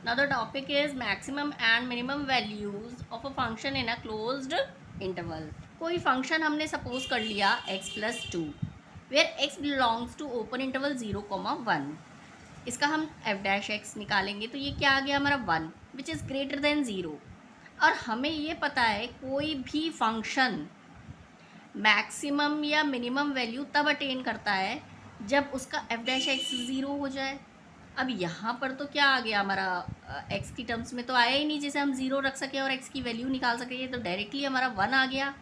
Now the topic is maximum and minimum values of a function in a closed interval. कोई function हमने suppose कर लिया x plus 2 where x belongs to open interval 0, 1. इसका हम f dash x निकालेंगे तो ये क्या आ गया हमारा 1 which is greater than 0. और हमें ये पता है कोई भी फंक्शन मैक्सिमम या मिनिमम वैल्यू तब अटेन करता है जब उसका f dash x 0 हो जाए. अब यहाँ पर तो क्या आ गया हमारा x की टर्म्स में तो आया ही नहीं जिसे हम 0 रख सके और x की वैल्यू निकाल सके. ये तो डायरेक्टली हमारा 1 आ गया.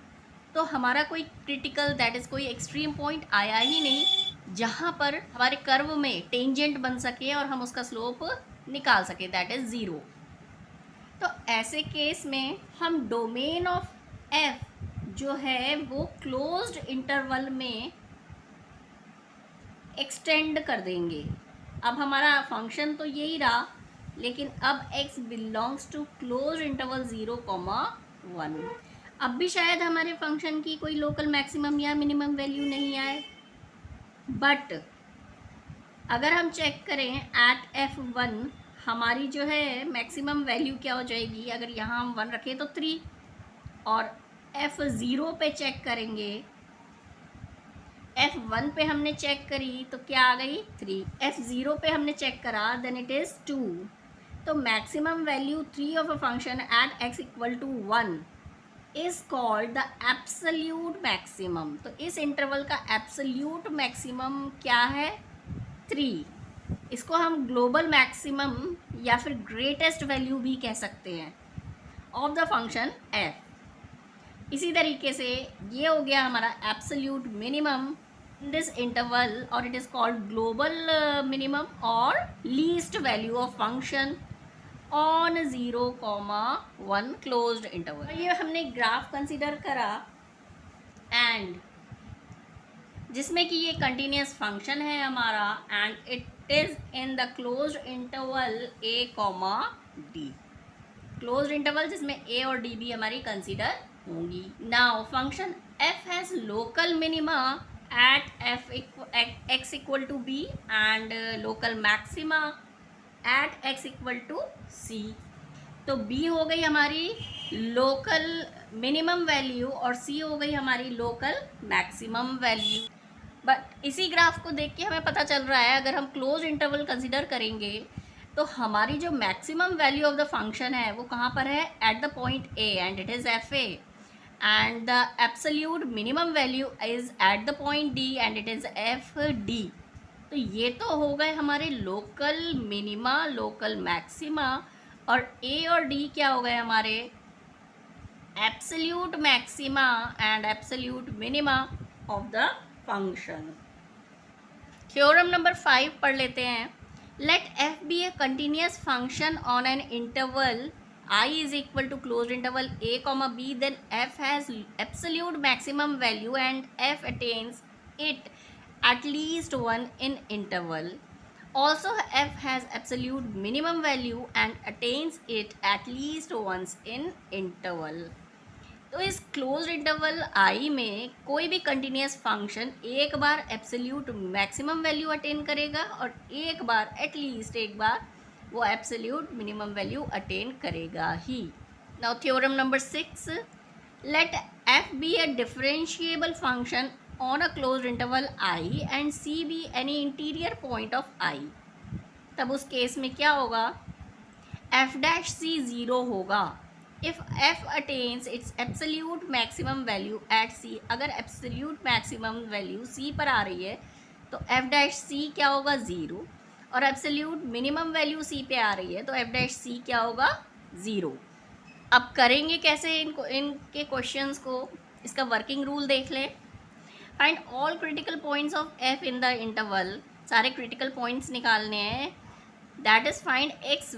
तो हमारा कोई क्रिटिकल दैट इज़ कोई एक्सट्रीम पॉइंट आया ही नहीं जहाँ पर हमारे कर्व में टेंजेंट बन सके और हम उसका स्लोप निकाल सके दैट इज़ 0. तो ऐसे केस में हम डोमेन ऑफ f जो है वो क्लोज्ड इंटरवल में एक्सटेंड कर देंगे. अब हमारा फंक्शन तो यही रहा लेकिन अब x belongs to close interval 0, 1. अब भी शायद हमारे फंक्शन की कोई लोकल मैक्सिमम या मिनिमम वैल्यू नहीं आए. बट अगर हम चेक करें एट f1 हमारी जो है मैक्सिमम वैल्यू क्या हो जाएगी. अगर यहाँ हम 1 रखें तो 3 और f0 पे चेक करेंगे f1 पे हमने चेक करी तो क्या आ गई 3. f0 पे हमने चेक करा देन इट इज़ 2. तो maximum value 3 of a function at x equal to 1 is called the absolute maximum. तो इस इंटरवल का एब्सोल्यूट मैक्सिमम क्या है 3. इसको हम ग्लोबल मैक्सिमम या फिर ग्रेटेस्ट वैल्यू भी कह सकते हैं ऑफ द फंक्शन f. इसी तरीके से ये हो गया हमारा absolute minimum in this interval और it is called global minimum और least value of function on 0, 1 closed interval. ये हमने ग्राफ कंसिडर करा एंड जिसमें कि ये कंटिन्यूस फंक्शन है हमारा and it is in the closed interval a, d. Closed interval जिसमें a और d भी हमारी कंसिडर होंगी. Now function f has local minima at x equal to b and local maxima at x equal to c. तो b हो गई हमारी local minimum value और c हो गई हमारी लोकल मैक्सिमम वैल्यू. बट इसी ग्राफ को देख के हमें पता चल रहा है अगर हम क्लोज इंटरवल कंसिडर करेंगे तो हमारी जो maximum value of the function है वो कहाँ पर है eight the point a and it is fa and the absolute minimum value is at the point d and it is fd. तो ये तो हो गए हमारे लोकल मिनिमा लोकल मैक्सिमा और a और d क्या हो गए हमारे absolute maxima and absolute minima of the function. Theorem number 5 पढ़ लेते हैं. Let f be a continuous function on an interval I is equal to closed interval a, b, then f has absolute maximum value and f attains it at least 1 in interval. Also f has absolute minimum value and attains it at least once in interval. तो इस closed interval I में कोई भी continuous function एक बार absolute maximum value attain करेगा और एक बार at least एक बार वो एब्सोल्यूट मिनिमम वैल्यू अटेन करेगा ही. Now theorem number 6. Let f be a differentiable function on a closed interval I and c be any interior point of I. तब उस case में क्या होगा f डैश c 0 होगा if f attains its absolute maximum value at c. अगर absolute maximum value c पर आ रही है तो f डैश c क्या होगा 0 और एब्सोल्यूट मिनिमम वैल्यू c पे आ रही है तो f डैश c क्या होगा 0. अब करेंगे कैसे इनके क्वेश्चंस को. इसका वर्किंग रूल देख लें. Find all critical points of f in the interval. सारे क्रिटिकल पॉइंट्स निकालने हैं. That is find x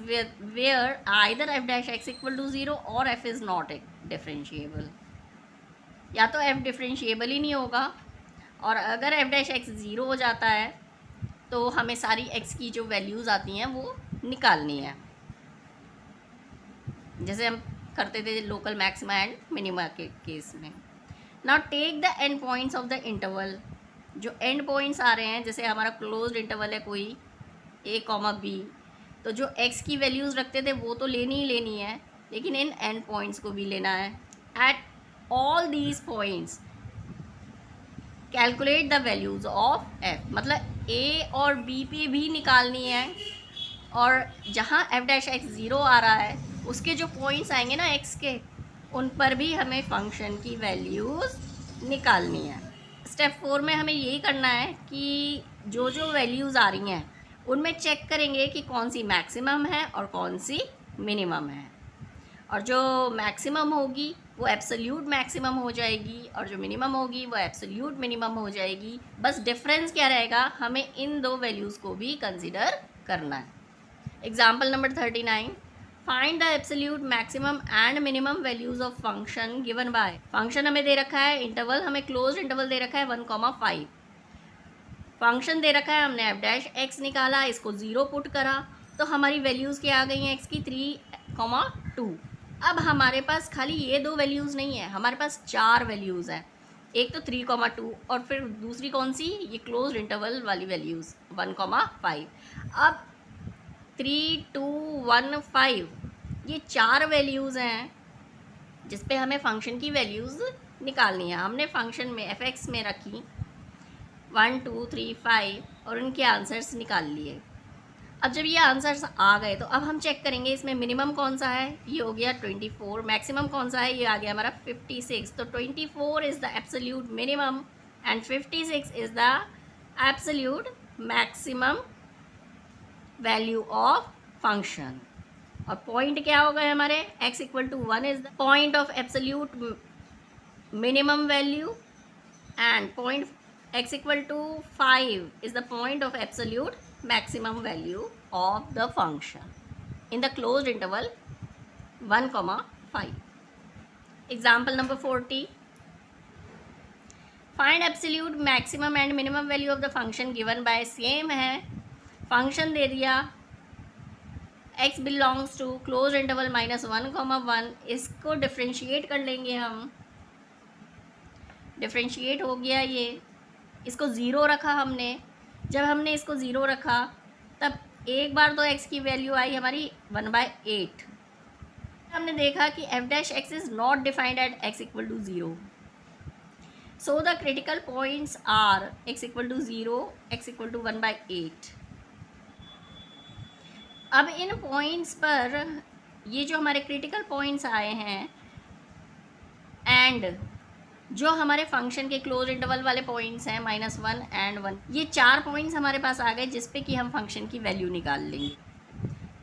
where either f dash x equal to 0 और f इज़ नॉट डिफरेंशिएबल. या तो f डिफरेंशिएबल ही नहीं होगा और अगर f डैश x 0 हो जाता है तो हमें सारी x की जो वैल्यूज़ आती हैं वो निकालनी है जैसे हम करते थे लोकल मैक्सिमा एंड मिनिमा के केस में. Now take the end points of the interval. जो एंड पॉइंट्स आ रहे हैं जैसे हमारा क्लोज्ड इंटरवल है कोई a, b तो जो x की वैल्यूज़ रखते थे वो तो लेनी ही लेनी है, लेकिन इन एंड पॉइंट्स को भी लेना है। At all these points calculate the values of f, मतलब a और b पे भी निकालनी है, और जहाँ f डैश x ज़ीरो आ रहा है उसके जो पॉइंट्स आएंगे ना x के, उन पर भी हमें फंक्शन की वैल्यूज़ निकालनी है। स्टेप 4 में हमें यही करना है कि जो जो वैल्यूज़ आ रही हैं उनमें चेक करेंगे कि कौन सी मैक्सिमम है और कौन सी मिनिमम है, और जो मैक्सिमम होगी वो एब्सोल्यूट मैक्सिमम हो जाएगी और जो मिनिमम होगी वो एब्सोल्यूट मिनिमम हो जाएगी। बस डिफरेंस क्या रहेगा, हमें इन दो वैल्यूज़ को भी कंसिडर करना है। Example number 39, find the absolute maximum and minimum values of function given by. Function हमें दे रखा है, इंटरवल हमें क्लोज इंटरवल दे रखा है 1,5, फंक्शन दे रखा है, हमने एफ डैश एक्स निकाला, इसको ज़ीरो पुट करा, तो हमारी वैल्यूज़ क्या आ गई हैं एक्स की 3,2। अब हमारे पास खाली ये दो वैल्यूज़ नहीं है, हमारे पास 4 वैल्यूज़ हैं। एक तो 3,2 और फिर दूसरी कौन सी, ये क्लोज इंटरवल वाली वैल्यूज़ 1,5। अब 3, 2, 1, 5 ये 4 वैल्यूज़ हैं जिस पे हमें फंक्शन की वैल्यूज़ निकालनी है। हमने फंक्शन में एफ एक्स में रखी 1, 2, 3, 5 और उनके आंसर्स निकाल लिए। अब जब ये आंसर्स आ गए तो अब हम चेक करेंगे इसमें मिनिमम कौन सा है, ये हो गया 24, मैक्सिमम कौन सा है, ये आ गया हमारा 56। तो 24 is the absolute minimum and 56 is the absolute maximum value of function. और पॉइंट क्या हो गए हमारे, x equal to 1 is the point of absolute minimum value and point x equal to 5 is the point of absolute maximum value of the function in the closed interval 1,5. Example number 40. Find absolute maximum and minimum value of the function given by same है, function दे दिया x belongs to closed interval -1,1, इसको differentiate कर लेंगे हम, differentiate हो गया ये, इसको ज़ीरो रखा हमने। जब हमने इसको ज़ीरो रखा तब एक बार तो x की वैल्यू आई हमारी 1/8। हमने देखा कि f dash x is not defined at x equal to 0, so the critical points are x equal to 0, x equal to 1/8। अब इन पॉइंट्स पर ये जो हमारे क्रिटिकल पॉइंट्स आए हैं एंड जो हमारे फंक्शन के क्लोज इंटरवल वाले पॉइंट्स हैं -1 एंड 1, ये 4 पॉइंट्स हमारे पास आ गए जिस पे कि हम फंक्शन की वैल्यू निकाल लेंगे।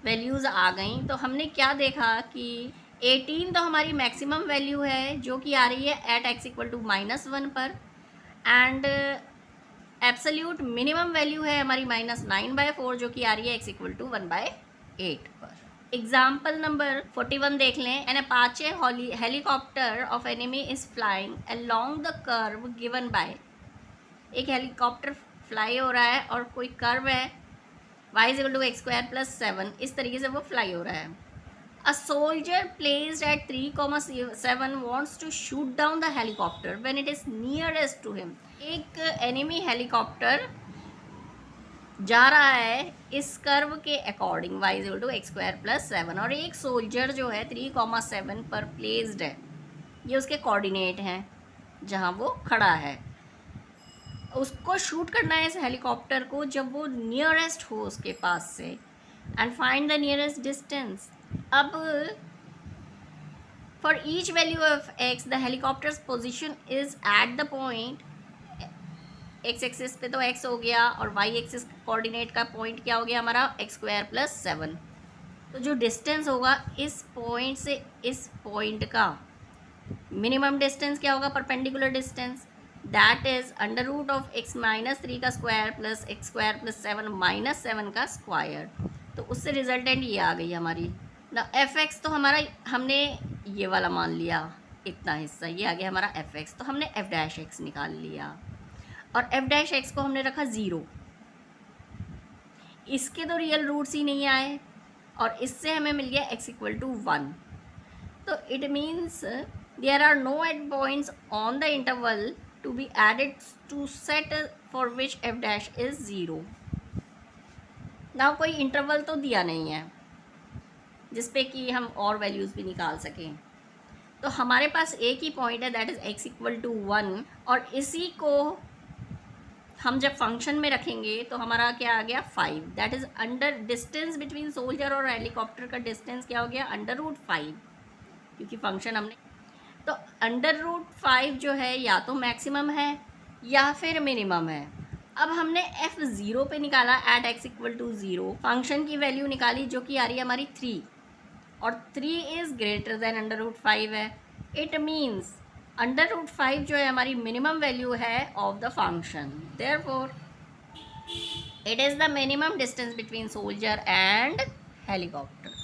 वैल्यूज़ आ गई तो हमने क्या देखा कि 18 तो हमारी मैक्सिमम वैल्यू है जो कि आ रही है एट x इक्वल टू -1 पर, एंड एब्सोल्यूट मिनिमम वैल्यू है हमारी -9/4 जो कि आ रही है x इक्वल टू 1/8 पर। एग्जाम्पल नंबर 41 देख लें। An Apache helicopter of enemy is flying along the curve given by. एक हेलीकॉप्टर फ्लाई हो रहा है और कोई कर्व है y is equal to x² + 7, इस तरीके से वो फ्लाई हो रहा है। A soldier placed at 3,7 wants to shoot down the helicopter when it is nearest to him. एक एनिमी हेलीकॉप्टर जा रहा है इस कर्व के according y is equal to x² + 7, और एक सोल्जर जो है 3,7 पर प्लेस्ड है, ये उसके कोऑर्डिनेट हैं जहाँ वो खड़ा है। उसको शूट करना है इस हेलीकॉप्टर को जब वो नियरेस्ट हो उसके पास से, and find the nearest distance. अब for each value of x the helicopter's position is at the point, x axis पे तो x हो गया और y एक्सिस कोऑर्डिनेट का पॉइंट क्या हो गया हमारा x² + 7। तो जो डिस्टेंस होगा इस पॉइंट से इस पॉइंट का मिनिमम डिस्टेंस क्या होगा, perpendicular distance, that is √(x - 3) का स्क्वायर प्लस x² + 7 - 7 का स्क्वायर। तो उससे रिजल्टेंट ये आ गई हमारी ना f(x), तो हमारा हमने ये वाला मान लिया, इतना हिस्सा ये आ गया हमारा f(x), तो हमने f'(x) निकाल लिया और f'(x) को हमने रखा 0। इसके तो रियल रूट्स ही नहीं आए और इससे हमें मिल गया x इक्वल टू 1। तो it means there are no at points on the interval to be added to set for which f' is 0। ना कोई इंटरवल तो दिया नहीं है जिस पे कि हम और वैल्यूज़ भी निकाल सकें। तो हमारे पास एक ही पॉइंट है, that is x equal to 1, और इसी को हम जब फंक्शन में रखेंगे तो हमारा क्या आ गया 5, that is under distance between soldier और हेलीकॉप्टर का डिस्टेंस क्या हो गया √5, क्योंकि फंक्शन हमने, तो √5 जो है या तो मैक्सिमम है या फिर मिनिमम है। अब हमने f0 पे निकाला at x equal to 0, function की वैल्यू निकाली जो कि आ रही है हमारी 3, और 3 इज़ ग्रेटर देन √5 है। इट मीन्स √5 जो है हमारी मिनिमम वैल्यू है of the function, therefore it is the minimum distance between soldier and helicopter.